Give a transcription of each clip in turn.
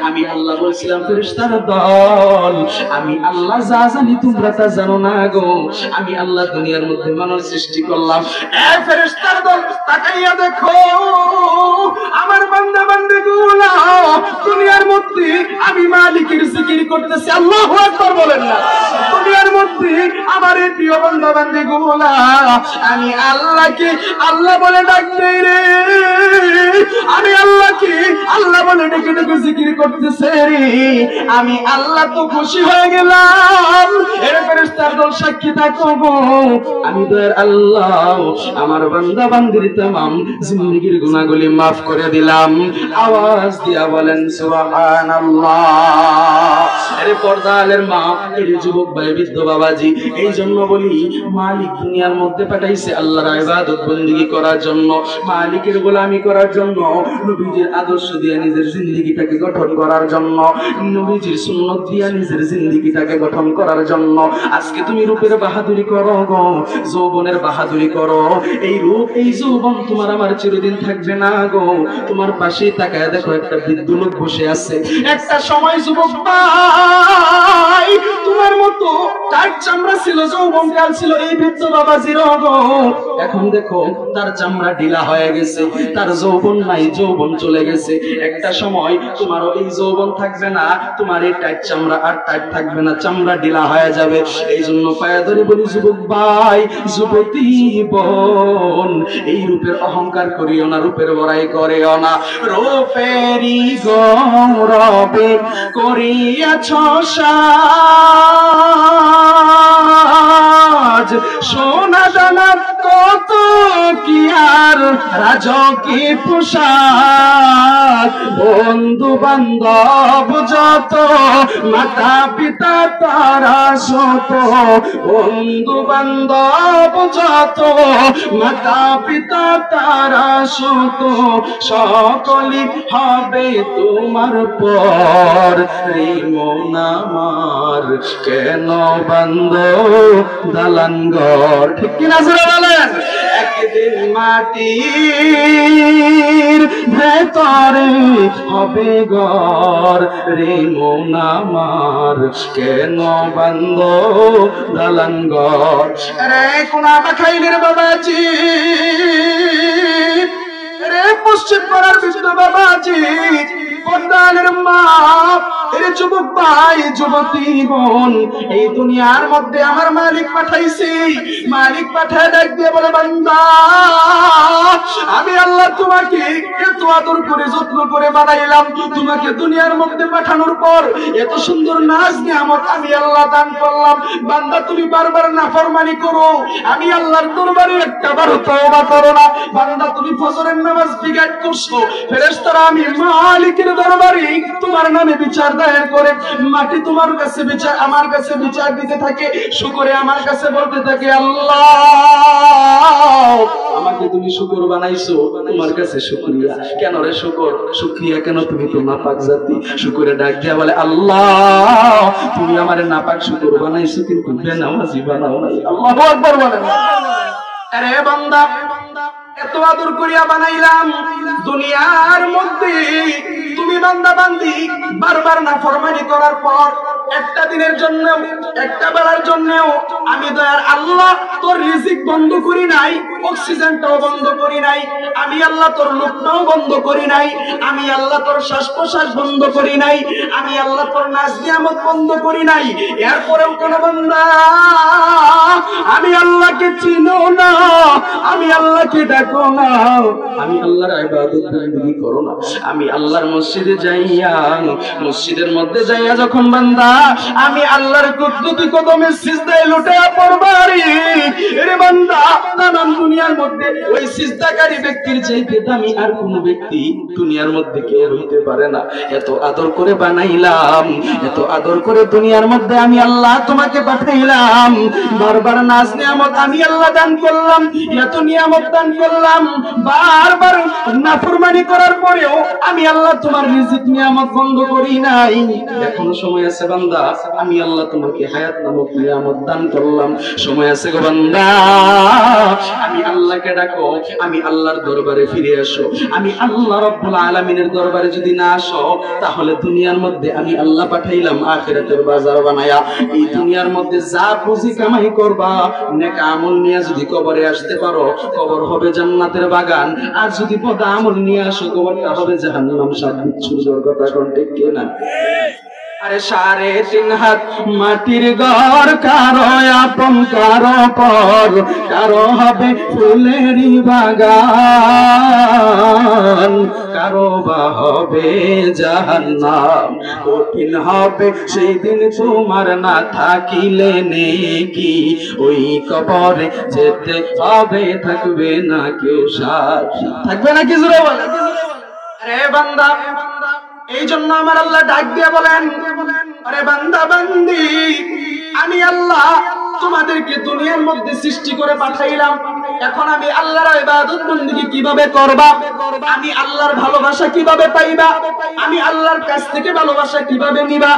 আমি আল্লাহ বলছিলাম ফেরেশতার দল, আমি আল্লাহ যা জানি তোমরা তা জানো না গো। আমি আল্লাহ দুনিয়ার মধ্যে মানুষ সৃষ্টি করলাম। এ ফেরেশতার দল তাকাইয়া দেখো, আমার বান্দা বান্দীগুলো দুনিয়ার মধ্যে আমি মালিকের জিকির করতেছি। আল্লাহু আকবার বলেন না। দুনিয়ার মধ্যে আমার এই প্রিয় বান্দা বান্দীগুলো আমি আল্লাহকে আল্লাহ বলে ডাকতে রে, আমি আল্লাহকে আল্লাহ বলে ডেকে ডেকে জিকির করতেছে রে। আমি আল্লাহ তো খুশি হয়ে গেলাম। এর ফেরেশতার দল সাক্ষী থাকো গো, আমি দয়ার আল্লাহ আমার বান্দা বান্দির तमाम জিন্দেগীর গুনাহগুলি maaf করে দিলাম। আওয়াজ দিয়া বলেন সুবহানাল্লাহ। আরে পর্দালের মা, এই যুবক ভাই, বৃদ্ধ বাবাজি, এই জন্য বলি মালিক দুনিয়ার মধ্যে পাঠাইছে আল্লাহর ইবাদত বندگی করার জন্য, মালিকের গোলামি করার জন্য, নবীজির আদর্শ দিয়ে নিজের জিন্দেগিটাকে গঠন করার জন্য, নবীজির সুন্নাত দিয়ে নিজের জিন্দেগিটাকে গঠন করার জন্য। আজকে তুমি রূপের বাহাদুরি করো গো, যৌবনের বাহাদুরি করো। এই রূপ এই যৌবন তোমার আমার চিরদিন থাকবে না গো। তোমার পাশেই তাকায় দেখো, একটা বৃদ্ধ লোক বসে আছে। একটা সময় যুবক ভাই তোমার মতো টাইট চামড়া ছিল, যৌবন কাল ছিল এই বৃদ্ধ বাবাজির গো। এখন দেখো তার চামড়া ঢিলা হয়ে গেছে, তার যৌবন নাই, যৌবন চলে গেছে। একটা সময় তোমারও এই যৌবন থাকবে না, তোমার এই টাইট চামড়া আর টাইট থাকবে না, চামড়া ঢিলা হয়ে যাবে। এই জন্য পায়ে ধরে বলি যুবক ভাই, যুবতী বোন, এই রূপের অহংকার করিও না, রূপের বড়াই করিও না। রূপেরই গৌরবে করিয়াছ সাজ, সোনা দানা কত কি আর রাজকী পোশাক, বন্ধু বান্ধব যত, মাতা পিতা তারা শত, বন্ধু বান্ধব যত, মাতা পিতা তারা শত, সকলই হবে তোমার পর। রে মন আমার কেন বান্ধ দালান ঘর, ঠিক কিনা জোরে বলেন। একদিন মাটির ভেতরে হবে ঘর, রে মন আমার কেন বান্ধ দালান ঘর। রে কোনা খাইলের বাবাজি, রে পশ্চিম পাড়ার বৃদ্ধ বাবাজি, পর্দালের মা, এর যুবক ভাই, যুবতী বোন, এই দুনিয়ার মধ্যে আমার মালিক পাঠাইছি। মালিক পাঠায় ডাক দিয়ে বলে, বান্দা আমি আল্লাহ তোমাকে এত আদর করে যত্ন করে বানাইলাম, তোমাকে দুনিয়ার মধ্যে পাঠানোর পর এত সুন্দর নাজ নিয়ামত আমি আল্লাহ দান করলাম। বান্দা তুমি বারবার নাফরমানি করো, আমি আল্লাহর দরবারে একটাবারও তওবা করো না। বান্দা তুমি ফজরের নামাজ বিগাড় করছো, ফেরেশতারা আমি মালিকের দরবারে তোমার নামে বিচার দায়ের করে, মাটি তোমার কাছে বিচার, আমার কাছে বিচার দিতে থাকে। শুকরে আমার কাছে বলতে থাকে, আল্লাহ আমাকে তুমি শুকর বানাইছো, তোমার কাছে শুকরিয়া। কেন রে শুকর, শুকরিয়া কেন? তুমি তো নাপাক জাতি। শুকরে ডাক দিয়া বলে, আল্লাহ তুমি আমারে নাপাক শুকর বানাইছো, কিন্তু বেনামাজি বানাও নাই। আল্লাহু আকবার বলেন। আরে বান্দা এত আদর করিয়া বানাইলাম, দুনিয়ার মধ্যে তুমি বান্দা বান্দি বারবার নাফরমানি করার পর একটা দিনের জন্য, একটা বেলার জন্য আমি দয়ার আল্লাহ তোর রিজিক বন্ধ করি নাই, অক্সিজেনটাও বন্ধ করি নাই, আমি আল্লাহ তোর লোকটাও বন্ধ করি নাই, আমি আল্লাহ তোর শ্বাস প্রশ্বাস বন্ধ করি নাই, আমি আল্লাহ তোর নাজ নিয়ামত বন্ধ করি নাই। এরপরেও কোন বান্দা আমি আল্লাহকে চিনো না, আমি আল্লাহকে ডাকো না, আমি আল্লাহর ইবাদত বندگی করো না, আমি আল্লাহর মসজিদে যাইয়া, মসজিদের মধ্যে যাইয়া যখন বান্দা আমি আল্লাহর কুদরতি কদমে সিজদায় লুটায়া পড়বারি, এরে বান্দা নানান দুনিয়ার মধ্যে ওই সিজদাকারী ব্যক্তির চাইতে দামি আর কোন ব্যক্তি দুনিয়ার মধ্যে কে হইতে পারে না। এত আদর করে বানাইলাম, এত আদর করে দুনিয়ার মধ্যে আমি আল্লাহ তোমাকে পাঠাইলাম, বারবার নাজ নিয়ামত আমি আল্লাহ দান করলাম, এত নিয়ামত দান করলাম, বারবার নাফরমানি করার পরেও আমি আল্লাহ তোমার রিজিক নিয়ামত বন্ধ করি নাই। এখনো সময় আছে বান্দা, বান্দা, আমি আল্লাহ তোমাকে হায়াত নামক নিয়ামত দান করলাম, সময় আছে গো বান্দা, আমি আল্লাহকে ডাকো, আমি আল্লাহর দরবারে ফিরে আসো। আমি আল্লাহ রাব্বুল আলামিনের দরবারে যদি না আসো, তাহলে দুনিয়ার মধ্যে আমি আল্লাহ পাঠাইলাম আখিরাতের বাজার বানায়া। এই দুনিয়ার মধ্যে যা পুঁজি কামাই করবা, নেক আমল নিয়ে যদি কবরে আসতে পারো, কবর হবে জান্নাতের বাগান। আর যদি বদ আমল নিয়ে আসো, কবরটা হবে জাহান্নাম। সাত বিচ্ছুর কথা কোন ঠিক কিনা? আরে 3.5 হাত মাটির ঘর, কারো আপন কারো পর, কারো হবে ফুলেরই বাগান, কারো বা হবে জাহান্নাম। কঠিন হবে সেই দিন তোমার না থাকিলে নেকি, ওই কবরে যেতে হবে, থাকবে না কেউ সাথ। থাকবে না কি জোরে বলে? আরে বান্দা, এই জন্য আমার আল্লাহ ডাক দিয়ে বলেন, আরে বান্দা বান্দি, আমি আল্লাহ তোমাদেরকে দুনিয়ার মধ্যে সৃষ্টি করে পাঠাইলাম। এখন আমি আল্লাহর ইবাদত বন্দেগী কিভাবে করবা, আমি আল্লাহর ভালোবাসা কিভাবে পাইবা, আমি আল্লাহর কাছ থেকে ভালোবাসা কিভাবে নিবা,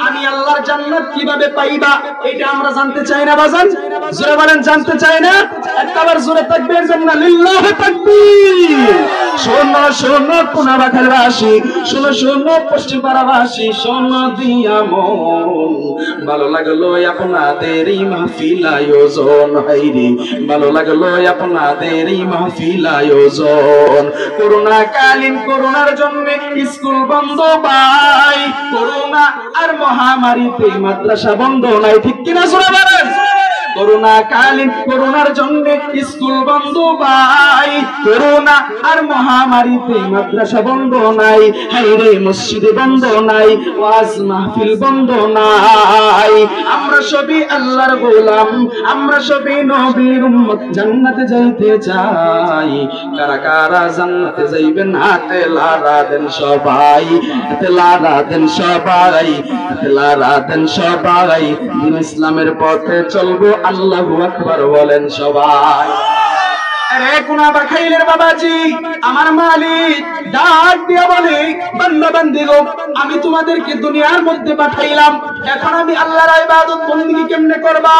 আমি আল্লাহর জান্নাত কিভাবে পাইবা, এটা আমরা জানতে চাই না বাজান? জোরে বলেন, জানতে চাই না? একবার জোরে তাকবীর দেন না, লিল্লাহি তাকবীর। শোনো শোনো কোনাবাখালবাসী, শোনো শোনো পশ্চিমপাড়াবাসী, শোনো দিয়া মন, ভালো লাগলো আপনাদের এই মাহফিল আয়োজন, হাইরে ভালো লাগলো আপনাদের এই মাহফিল আয়োজন। করোনা কালীন, করোনার জন্য স্কুল বন্ধ ভাই, করোনা আর মহামারীতে মাদ্রাসা বন্ধ নাই, ঠিক কিনা জোরে বলেন? করোনা কালীন, করোনার জন্য স্কুল বন্ধ ভাই, করোনা আর মহামারীতে মাদ্রাসা বন্ধ নাই, হাইরে মসজিদ বন্ধ নাই, ওয়াজ মাহফিল বন্ধ নাই। আমরা সবই আল্লাহর গোলাম, আমরা সবই নবীর উম্মত, জান্নাতে যাইতে চাই। কারা কারা জান্নাতে যাইবেন, হাতে লারা দেন সবাই, হাতে লারা দেন সবাই, হাতে লারা দেন সবাই। দিন ইসলামের পথে চলবো, আল্লাহু আকবার বলেন সবাই। আরে কোনাবাখাইলের বাবাজি, আমার মালিক ডাক দিয়া বলে, বান্দা বান্দি গো, আমি তোমাদেরকে দুনিয়ার মধ্যে পাঠাইলাম, এখন আমি আল্লাহর ইবাদত বন্দেগী কেমনে করবা?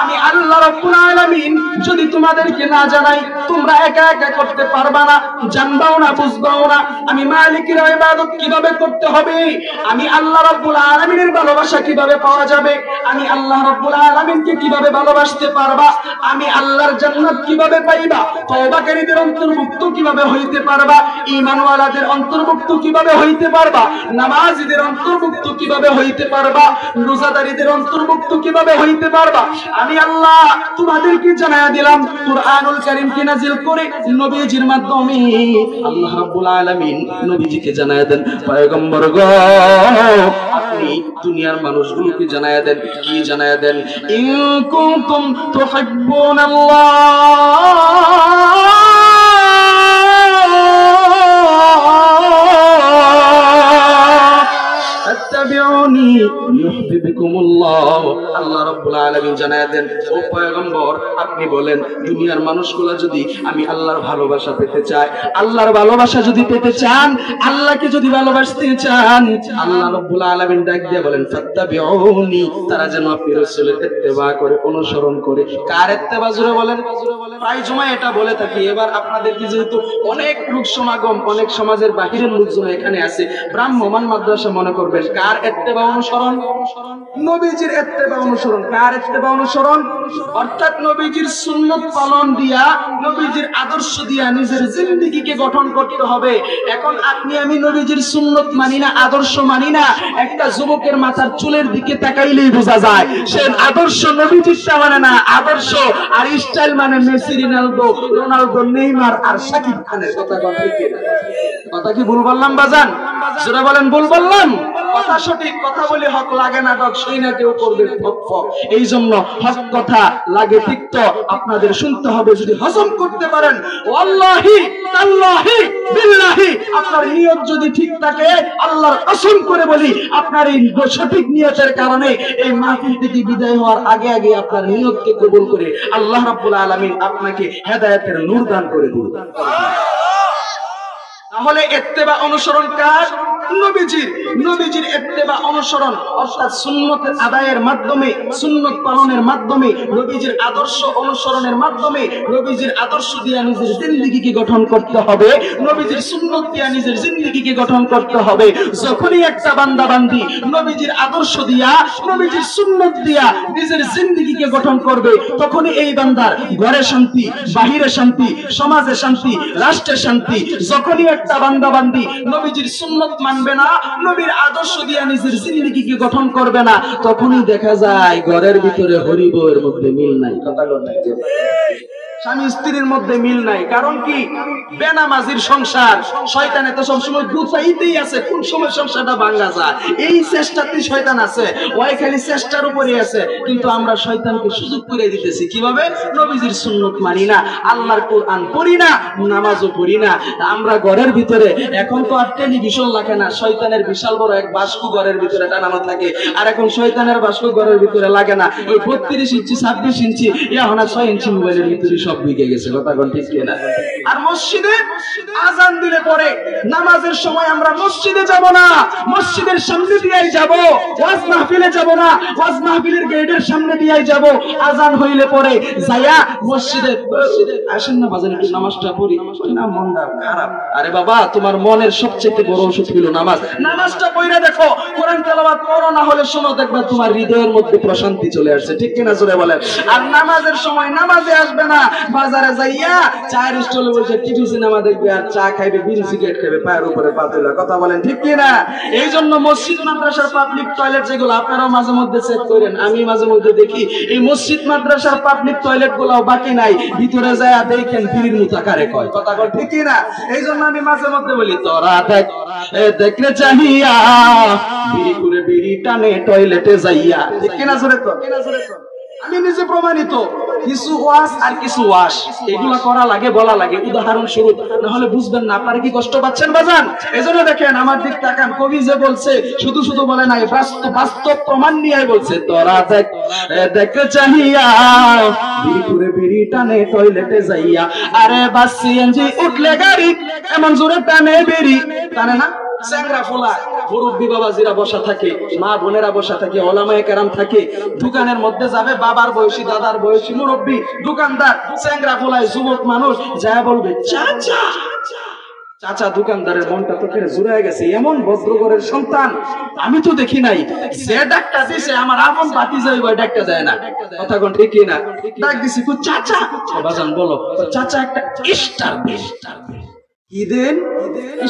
আমি আল্লাহ রাব্বুল আলামিন যদি তোমাদেরকে না জানাই, তোমরা একা একা করতে পারবা না, জানবাও না, বুঝবাও না। আমি মালিকের ইবাদত কিভাবে করতে হবে, আমি আল্লাহ রাব্বুল আলামিনের ভালোবাসা কিভাবে পাওয়া যাবে, আমি আল্লাহ রাব্বুল আলামিনকে কিভাবে ভালোবাসতে পারবা, আমি আল্লাহর জান্নাত কিভাবে পাইবা, তওবাকারীদের অন্তর্ভুক্ত কিভাবে হইতে পারবা, ঈমানওয়ালাদের অন্তর্ভুক্ত কিভাবে হইতে পারবা, নামাজীদের অন্তর্ভুক্ত কিভাবে হইতে পারবা, রোজাদারীদের অন্তর্ভুক্ত কিভাবে হইতে পারবা, আমি আল্লাহ তোমাদেরকে জানায়া দিলাম। কুরআনুল কারীমকে নাযিল করে নবীজির মাধ্যমে আল্লাহ রাব্বুল আলামিন নবীজিকে জানায়া দেন, পয়গম্বর গো আপনি দুনিয়ার মানুষগুলোকে জানায়া দেন, কি জানায়া দেন? ইন কুনতুম তুহিব্বুনাল্লাহ আল্লাহ রাব্বুল আলামিন জানায়া দেন, ও পয়গম্বর আপনি বলেন, দুনিয়ার মানুষগুলো যদি আমি আল্লাহর ভালোবাসা পেতে চায়, আল্লাহর ভালোবাসা যদি পেতে চান, আল্লাহকে যদি ভালোবাসতে চান, আল্লাহ রাব্বুল আলামিন ডাক দিয়ে বলেন, ফাত্তাবিউনি, তারা যেন আপনি রাসূলের ইত্তেবা করে, অনুসরণ করে। কার ইত্তেবা জোরে বলেন? প্রায় সময় এটা বলে থাকি। এবার আপনাদেরকে যেহেতু অনেক লোক সমাগম, অনেক সমাজের বাহিরের লোকজন এখানে আছে, ব্রাহ্মণ মাদ্রাসা মনে করবেন, কার ইত্তেবা অনুসরণ? নবীজির ইত্তেবা অনুসরণ। কার ইত্তেবা অনুসরণ? অর্থাৎ নবীজির সুন্নাত পালন দিয়া, নবীজির আদর্শ দিয়া নিজের জিন্দেগিকে গঠন করতে হবে। এখন আপনি আমি নবীজির সুন্নাত মানি না, আদর্শ মানি না, একটা যুবকের মাথার চুলের দিকে তাকাইলেই বোঝা যায় সে আদর্শ নবীজিরটা মানে না, আদর্শ আর স্টাইল মানে মেসি, রোনালদো, নেইমার আর শাকিব খানের। কথা কথা কি ভুল বললাম বাজান? জোরে বলেন, ভুল বললাম? কথা সঠিক, কথা বলে হক লাগে না ডক, সেই না কেউ করবে ফক। এই জন্য হক কথা লাগে তিক্ত, আপনাদের শুনতে হবে। যদি হজম করতে পারেন, ওয়াল্লাহি তাল্লাহি বিল্লাহি, আপনার নিয়ত যদি ঠিক থাকে, আল্লাহর কসম করে বলি, আপনার এই সঠিক নিয়তের কারণে এই মাহফিল থেকে বিদায় হওয়ার আগে আগে আপনার নিয়তকে কবুল করে আল্লাহ রাব্বুল আলামিন আপনাকে হেদায়েতের নূর দান করে দিবেন। তাহলে ইত্তেবা অনুসরণ কার? নবীজির। নবীজির ইত্তেবা ইত্তেবা অনুসরণ অর্থাৎ সুন্নতের আদায়ের মাধ্যমে, সুন্নত পালনের মাধ্যমে, নবীজির আদর্শ অনুসরণের মাধ্যমে, নবীজির আদর্শ দিয়া নিজের জিন্দেগিকে গঠন করতে হবে, নবীজির সুন্নত দিয়া নিজের জিন্দেগিকে গঠন করতে হবে। যখনই একটা বান্দা বান্দি নবীজির আদর্শ দিয়া, নবীজির সুন্নত দিয়া নিজের জিন্দেগিকে গঠন করবে, তখনই এই বান্দার ঘরে শান্তি, বাহিরে শান্তি, সমাজে শান্তি, রাষ্ট্রে শান্তি। যখনই একটা বান্দা বান্দি নবীজির সুন্নত মানবে না, নবীর আদর্শ দিয়া নিজের জিন্দেগিকে গঠন করবে না, তখনই দেখা যায় ঘরের ভিতরে হরিবর মধ্যে মিল নাই। কথা বলেন, স্বামী স্ত্রীর মধ্যে মিল নাই। কারণ কি? বেনামাজির সংসার। শয়তানে তো সবসময় গুছাইতেই আছে কোন সময় সংসারটা ভাঙা যায়, এই চেষ্টাতেই শয়তান আছে, ওই খালি চেষ্টার উপরে আছে। কিন্তু আমরা শয়তানকে সুযোগ করে দিতেছি কিভাবে? নবীজির সুন্নত মানি না, আল্লাহর কোরআন পড়ি না, নামাজও পড়ি না। আমরা ঘরের ভিতরে এখন তো আর টেলিভিশন লাগে না, শয়তানের বিশাল বড় এক বাস্কু ঘরের ভিতরে টানানো থাকে। আর এখন শয়তানের বাস্কু ঘরের ভিতরে লাগে না, ওই 32 ইঞ্চি 26 ইঞ্চি এখন 6 ইঞ্চি মোবাইলের ভিতরে সব বিকে গেছে। কথা কোন ঠিক কিনা? আর মসজিদে আজান দিলে পরে নামাজের সময় আমরা মসজিদে যাব না, মসজিদের সামনে দিয়েই যাব। ওয়াজ মাহফিলে যাব না, ওয়াজ মাহফিলের গেটের সামনে দিয়েই যাব। আজান হইলে পরে যায়া মসজিদে আসেন না, বাজারে একটু নামাজটা পড়ি, না মনটা খারাপ। আরে বাবা, তোমার মনের সবচেয়ে বড় ওষুধ হলো নামাজ। নামাজটা পড়ে দেখো, কোরআন তেলাওয়াত করো, না হলে শোনো, দেখবা তোমার হৃদয়ের মধ্যে প্রশান্তি চলে আসছে। ঠিক কিনা জোরে বলেন? আর নামাজের সময় নামাজে আসবে না, বাজারে যাইয়া চায়ের স্টলে বসে টিভি সিনেমা দেখবে আর চা খাইবে, বিড়ি সিগারেট খাইবে, পায়ের উপরে পা তুলে। কথা বলেন ঠিক কিনা? এই জন্য মসজিদ মাদ্রাসার পাবলিক টয়লেট যেগুলো আপনারাও মাঝে মধ্যে চেক করেন, আমি মাঝে মধ্যে দেখি, এই মসজিদ মাদ্রাসার পাবলিক টয়লেট গুলাও বাকি নাই, ভিতরে যায় দেখেন বিড়ির মুতা কারে কয়। কথা বল ঠিক কিনা? এই জন্য আমি মাঝে মধ্যে বলি, তোরা দেখ দেখলে চাহিয়া বিড়ি করে বিড়ি টানে টয়লেটে যাইয়া। ঠিক কিনা জোরে তো? আমি নিজে প্রমাণিত। কিছু ওয়াজ আর কিছু ওয়াশ এগুলা করা লাগে, বলা লাগে উদাহরণ স্বরূপ, না হলে বুঝবেন না। আপনারা কি কষ্ট পাচ্ছেন বাজান? এজন্য দেখেন আমার দিক তাকান, কবি যে বলছে শুধু শুধু বলে নাই, বাস্তব প্রমাণ নিয়ে বলছে, তোরা দেখ দেখতে চাহিয়া বিড়ি করে বিড়ি টানে টয়লেটে যাইয়া। আরে বাস সিএনজি উঠলে গাড়ি এমন জোরে টানে বিড়ি টানে না। চ্যাংরা ফোলা মুরব্বী বাবাজিরা বসা থাকে, মা বোনেরা বসা থাকে, ওলামায়ে কেরাম থাকে। দোকানের মধ্যে যাবে বাবার বয়সী, দাদার বয়সী মুরব্বী দোকানদার, চ্যাংরা ফোলায় যুবক মানুষ যায় বলবে চাচা। চাচা দোকানদারের মনটা তো ফেরে জুড়ে গেছে, এমন ভদ্রঘরের সন্তান আমি তো দেখি নাই। যে ডাকটা দিছে আমার আপন বাতি যাইব, ডাকটা যায় না। কথা কোন ঠিক না? ডাক দিছি, কো চাচা। বাজান বলো, চাচা একটা স্টার দিন। কি দেন?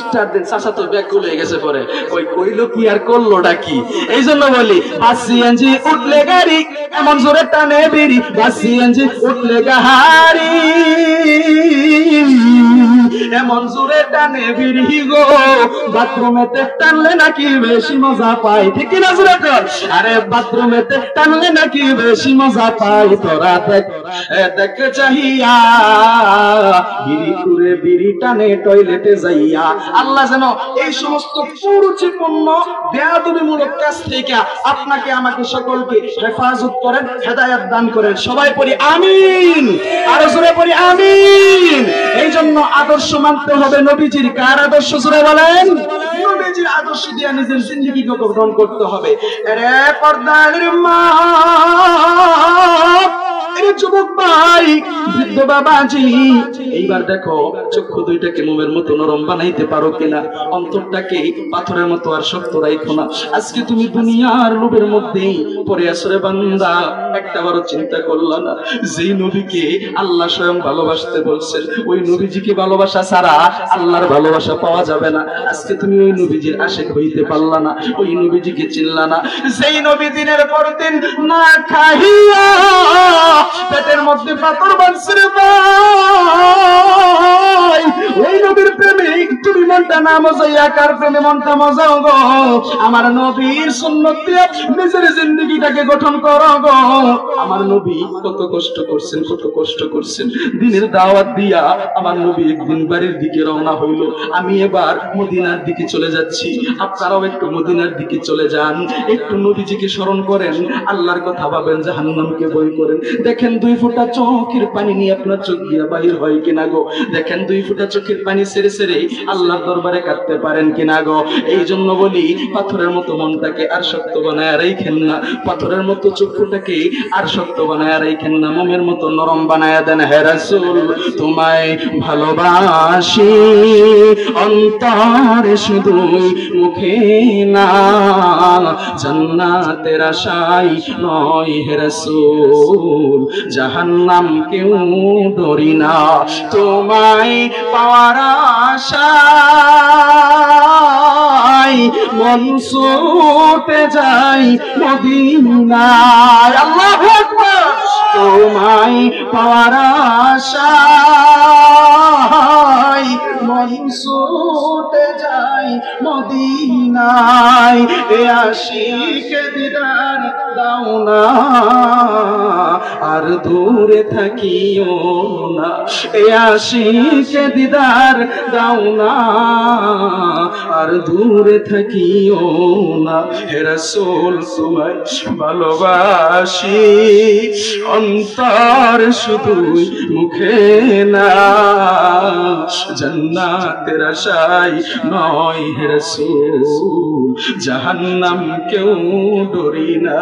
স্টার দেন। চাচা তো ব্যাগ খুলে গেছে পরে, ওই কইলো কি আর করলোটা কি? এই জন্য বলি, সিএনজি উঠলে গাড়ি এমন জোরে টানে বিড়ি, সিএনজি উঠলে গাড়ি এমন জোরে টানে বিড়ি গো, বাথরুমেতে টানলে নাকি বেশি মজা পাই। ঠিক না জোরে কর? আরে বাথরুমেতে টানলে নাকি বেশি মজা পাই। তোরা দেখ দেখতে চাহিয়া বিড়ি করে বিড়ি টানে টয়লেটে যাইয়া। আল্লাহ যেন এই সমস্ত কুরুচিপূর্ণ বেয়াদবিমূলক কাজ থেকে আপনাকে আমাকে সকলকে হেফাজত করেন, হেদায়েত দান করেন। সবাই পড়ি আমিন, আরো জোরে পড়ি আমিন। এই জন্য আদর্শ মানতে হবে নবীজির। কার আদর্শ? জোরে বলেন। নবীজির আদর্শ দিয়ে নিজের জিন্দেগিকে গঠন করতে হবে। রে পর্দার মা, যুবক ভাই, বৃদ্ধ বাবাজি, এইবার দেখো চক্ষু দুইটাকে মোমের মতো নরম বানাইতে পারো কিনা, অন্তরটাকে পাথরের মতো আর শক্ত রাখো না। আজকে তুমি দুনিয়ার লোভের মধ্যেই পড়ে আসরে বান্দা, একটা বড় চিন্তা করলা না যেই নবীকে আল্লাহ স্বয়ং ভালোবাসতে বলছেন, ওই নবীজিকে ভালোবাসা ছাড়া আল্লাহর ভালোবাসা পাওয়া যাবে না। আজকে তুমি ওই নবীজির আশিক হইতে পারলা না, ওই নবীজিকে চিনলা না। যেই নবী দিনের পর দিন না খাইয়া পেটের মধ্যে পাথর বাঁধছে রে ভাই, ওই নবীর প্রেমে তুমি মনটা না মজাইয়া কার প্রেমে মনটা মজাও গো। আমার নবীর সুন্নত দিয়ে নিজের জিন্দেগিটাকে গঠন করো গো। আমার নবী কত কষ্ট করছেন, কত কষ্ট করছেন দিনের দাওয়াত দিয়া। আমার নবী একদিন বাড়ির দিকে রওনা হইল, আমি এবার মদিনার দিকে চলে যাচ্ছি। আপনারাও একটু মদিনার দিকে চলে যান, একটু নবীজিকে স্মরণ করেন, আল্লাহর কথা ভাবেন, জাহান্নামকে ভয় করেন। দেখ দেখেন 2 ফোঁটা চোখের পানি নিয়ে আপনার চোখ দিয়া বাহির হয় কিনা গো, দেখেন 2 ফোঁটা চোখের পানি ছেড়ে ছেড়ে আল্লাহর দরবারে কাঁদতে পারেন কিনা গো। এই জন্য বলি পাথরের মতো মনটাকে আর শক্ত বানায় রাখেন না, পাথরের মতো চক্ষুটাকে আর শক্ত বানায় রাখেন না, মোমের মতো নরম বানায় দেন। হে রাসূল তোমায় ভালোবাসি অন্তরে শুধু মুখে না, জান্নাতের আশায় নয় হে রাসূল, জাহান্নাম কেউ ডরি না। তোমায় পাওয়ার আশায় মন ছুটে যাই মদিনায়। আল্লাহু আকবার। তোমায় পাওয়ার আশায় মন ছুটে যাই মদিনায়, এ আশিকে দিদার দাও না আর দূরে থাকিও না, এ আশিকে দিদার দাও না আর দূরে থাকিও না। হে রাসূল তোমায় ভালোবাসি অন্তর শুধুই মুখে না, জান্নাতের আশায় নয় হে রাসূল, জাহান্নাম কেউ ডরি না।